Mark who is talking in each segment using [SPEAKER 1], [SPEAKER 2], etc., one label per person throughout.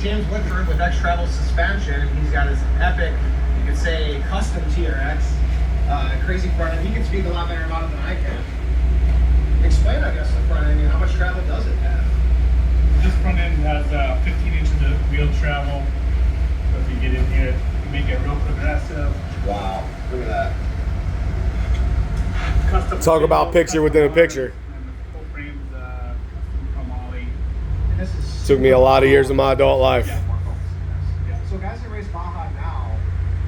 [SPEAKER 1] James Whitford with X Travel suspension, and he's got his epic, you could say, custom TRX, crazy front end. He can speak a lot better about it than I can. Explain, I guess, the front end. How much travel does it have?
[SPEAKER 2] This front end has 15 inches of wheel travel. So if you get in here, you make it real progressive.
[SPEAKER 1] Wow, look at that.
[SPEAKER 2] Custom
[SPEAKER 3] Talk about picture within a picture.
[SPEAKER 2] Full frames, custom chromoly.
[SPEAKER 3] Took me a lot of years of my adult life.
[SPEAKER 1] Yeah. So guys that race Baja now,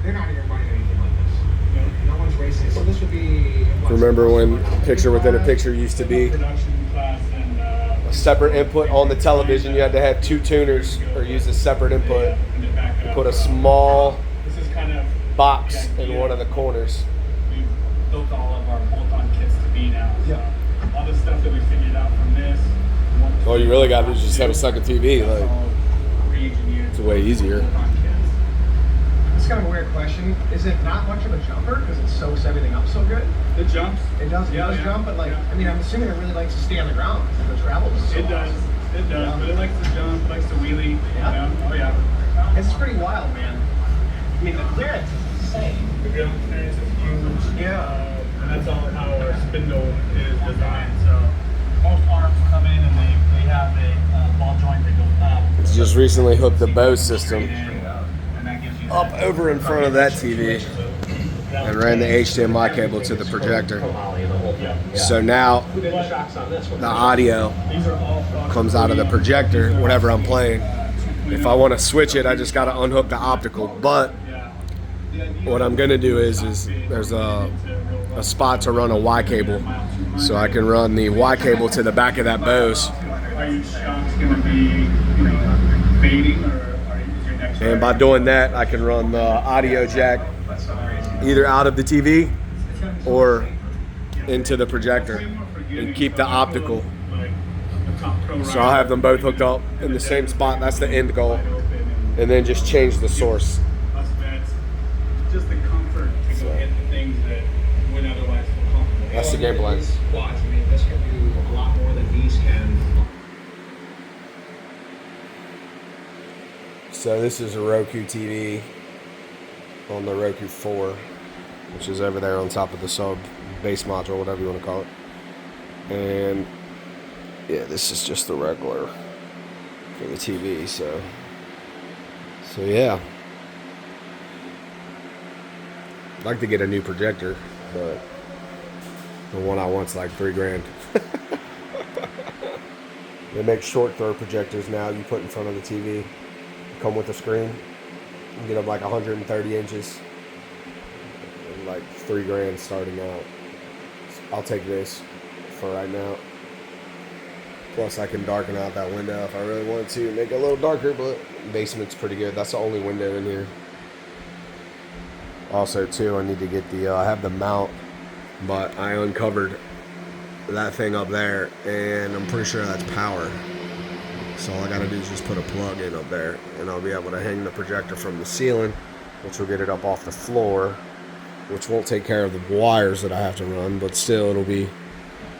[SPEAKER 1] they're not even running anything like this. No one's racing. So this would be.
[SPEAKER 3] Remember when picture within a picture used to be
[SPEAKER 2] Production class and
[SPEAKER 3] a separate input on the television? You had to have 2 tuners or use a separate input. You put a small
[SPEAKER 2] this is kind of
[SPEAKER 3] box in one of the corners.
[SPEAKER 2] we've built all of our bolt-on kits to be now. So all the stuff that we figured out from this.
[SPEAKER 3] All you really got to do is just have a second TV.
[SPEAKER 2] That's
[SPEAKER 3] Like,
[SPEAKER 2] all re-engineered.
[SPEAKER 3] it's way easier.
[SPEAKER 2] bolt-on kits.
[SPEAKER 1] It's kind of a weird question. Is it not much of a jumper because it soaks everything up so good?
[SPEAKER 2] It jumps.
[SPEAKER 1] It does. It does jump, but like, I mean, I'm assuming it really likes to stay on the ground because the travel is so
[SPEAKER 2] It does.
[SPEAKER 1] awesome.
[SPEAKER 2] It does.
[SPEAKER 1] Yeah.
[SPEAKER 2] But it likes to jump, it likes to wheelie.
[SPEAKER 1] Yeah.
[SPEAKER 2] You know? Oh yeah.
[SPEAKER 1] It's pretty wild, man. I mean, the clearance is insane.
[SPEAKER 2] The ground clearance is huge.
[SPEAKER 1] Yeah.
[SPEAKER 2] And that's all how our spindle is designed. So most arms come in and they have a ball joint that goes up.
[SPEAKER 3] Just recently hooked the Bose system
[SPEAKER 2] And that gives you
[SPEAKER 3] up over in front of that TV and ran the HDMI cable to the projector. So now the audio comes out of the projector whenever I'm playing. If I want to switch it, I just got to unhook the optical. But what I'm going to do is there's a spot to run a Y cable. So I can run the Y cable to the back of that Bose.
[SPEAKER 2] Are your shocks going to be, fading, or is your next?
[SPEAKER 3] And by doing that, I can run the audio jack either out of the TV or into the projector and keep the optical. So I'll have them both hooked up in the same spot. That's the end goal. And then just change the source.
[SPEAKER 2] Just the comfort to go hit the things that would otherwise feel comfortable.
[SPEAKER 3] That's the game plan.
[SPEAKER 1] Quads. I mean, this can do a lot more than these can.
[SPEAKER 3] So this is a Roku TV on the Roku 4, which is over there on top of the sub base module, whatever you want to call it. And yeah, this is just the regular for the TV. So yeah, I'd like to get a new projector, but the one I want's like $3,000. They make short throw projectors now. You put in front of the TV, come with a screen. You can get up like 130 inches, and like $3,000 starting out. I'll take this for right now. Plus, I can darken out that window if I really want to, make it a little darker. But the basement's pretty good. That's the only window in here. Also, too, I need to get the. I have the mount, but I uncovered that thing up there, and I'm pretty sure that's power. So all I gotta do is just put a plug in up there, and I'll be able to hang the projector from the ceiling, which will get it up off the floor, which won't take care of the wires that I have to run, but still it'll be,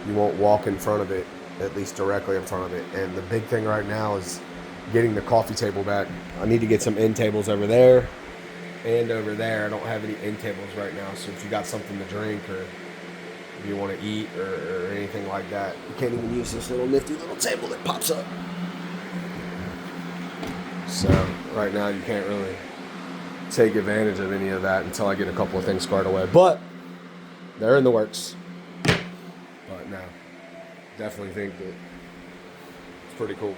[SPEAKER 3] you won't walk in front of it, at least directly in front of it. And the big thing right now is getting the coffee table back. I need to get some end tables over there and over there. I don't have any end tables right now, so if you got something to drink or if you want to eat or anything like that, you can't even use this little nifty little table that pops up. So right now you can't really take advantage of any of that until I get a couple of things squared away. But they're in the works. But no, definitely think that it's pretty cool.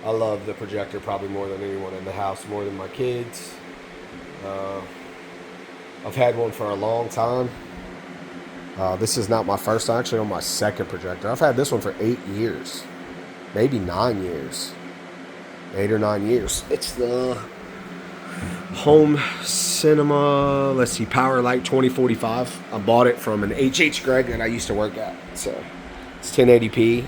[SPEAKER 3] I love the projector probably more than anyone in the house, more than my kids. I've had one for a long time. This is not my first, I'm actually on my second projector. I've had this one for 8 years, maybe 9 years. 8 or 9 years. It's the Home Cinema, let's see, Power Light 2045. I bought it from an H.H. Gregg that I used to work at. So it's 1080p.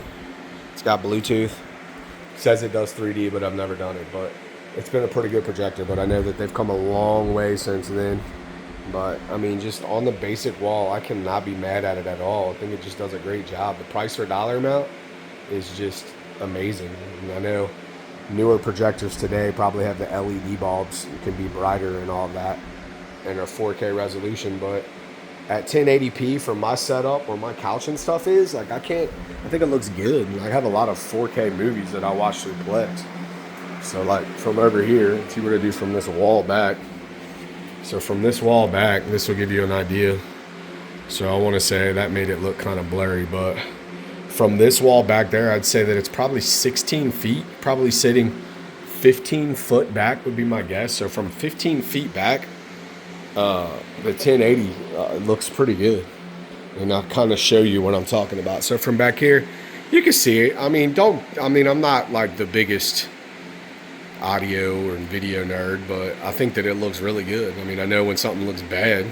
[SPEAKER 3] It's got Bluetooth. It says it does 3D, but I've never done it. But it's been a pretty good projector, but I know that they've come a long way since then. But I mean, just on the basic wall, I cannot be mad at it at all. I think it just does a great job. The price for dollar amount is just amazing. And I know newer projectors today probably have the LED bulbs. It can be brighter and all that, and a 4K resolution. But at 1080p for my setup where my couch and stuff is, like I think it looks good. I have a lot of 4K movies that I watch through Plex. So like from over here, if you were to do from this wall back, so from this wall back, this will give you an idea. So I want to say that made it look kind of blurry, but from this wall back there, I'd say that it's probably 16 feet, probably sitting 15 foot back would be my guess. So from 15 feet back, the 1080 looks pretty good. And I'll kind of show you what I'm talking about. So from back here, you can see it. I'm not like the biggest audio or video nerd, but I think that it looks really good. I mean, I know when something looks bad,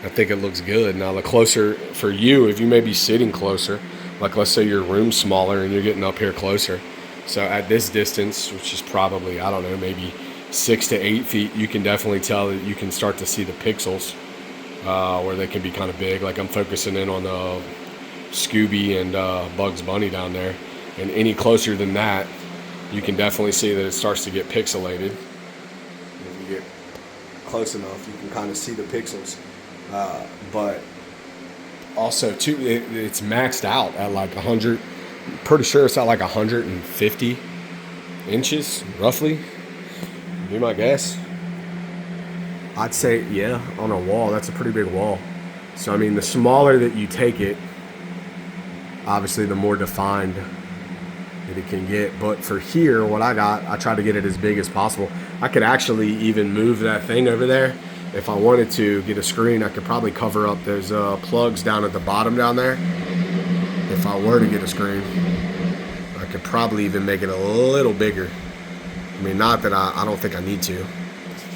[SPEAKER 3] I think it looks good. Now the closer for you, if you may be sitting closer, like let's say your room's smaller and you're getting up here closer. So at this distance, which is probably, I don't know, maybe 6 to 8 feet, you can definitely tell that you can start to see the pixels where they can be kind of big. Like I'm focusing in on the Scooby and Bugs Bunny down there. And any closer than that, you can definitely see that it starts to get pixelated. If you get close enough, you can kind of see the pixels. But also, too, it's maxed out at like 100. Pretty sure it's at like 150 inches, roughly. Be my guess. I'd say, yeah, on a wall. That's a pretty big wall. So, I mean, the smaller that you take it, obviously, the more defined that it can get. But for here, what I got, I tried to get it as big as possible. I could actually even move that thing over there. If I wanted to get a screen, I could probably cover up those plugs down at the bottom down there. If I were to get a screen, I could probably even make it a little bigger. I mean, not that I don't think I need to,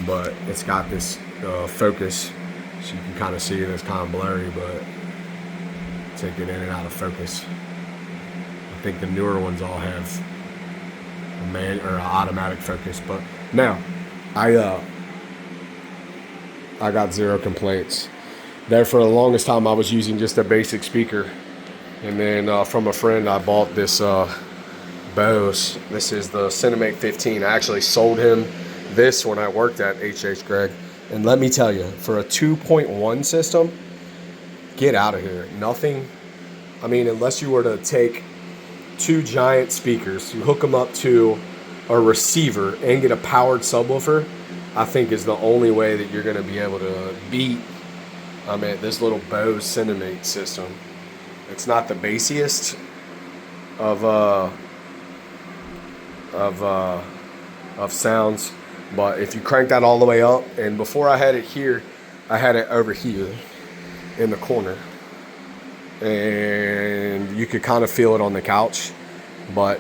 [SPEAKER 3] but it's got this focus, so you can kind of see it. It's kind of blurry, but take it in and out of focus. I think the newer ones all have an automatic focus, but now I got zero complaints. There for the longest time, I was using just a basic speaker, and then from a friend, I bought this Bose. This is the Cinema 15. I actually sold him this when I worked at H.H. Gregg, and let me tell you, for a 2.1 system, get out of here. Nothing. I mean, unless you were to take two giant speakers, you hook them up to a receiver and get a powered subwoofer, I think is the only way that you're going to be able to beat this little Bose Cinema system. It's not the bassiest of sounds, but if you crank that all the way up, and before I had it here, I had it over here in the corner, and you could kind of feel it on the couch, but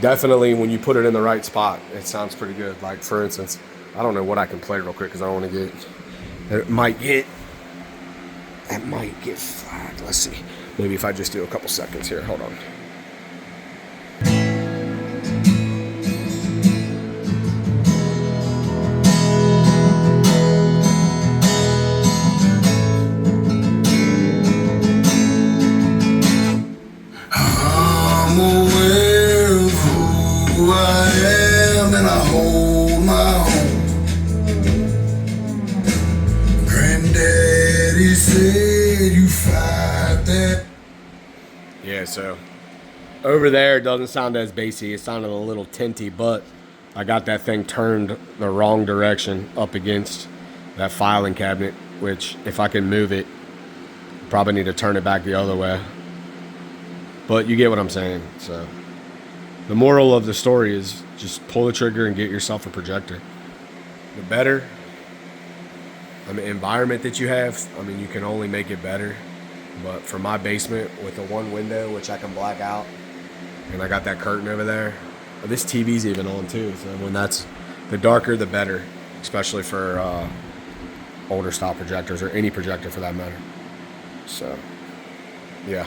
[SPEAKER 3] definitely when you put it in the right spot, it sounds pretty good. Like for instance, I don't know what I can play real quick because I don't want to get, it might get flagged. Let's see, maybe if I just do a couple seconds here, hold on. Yeah, so over there it doesn't sound as bassy. It sounded a little tinty, but I got that thing turned the wrong direction up against that filing cabinet, which if I can move it, probably need to turn it back the other way. But you get what I'm saying. So the moral of the story is just pull the trigger and get yourself a projector. The better environment that you have, you can only make it better. But for my basement with the one window, which I can black out, and I got that curtain over there, this TV's even on too. So when that's the darker, the better, especially for older style projectors or any projector for that matter. So, yeah.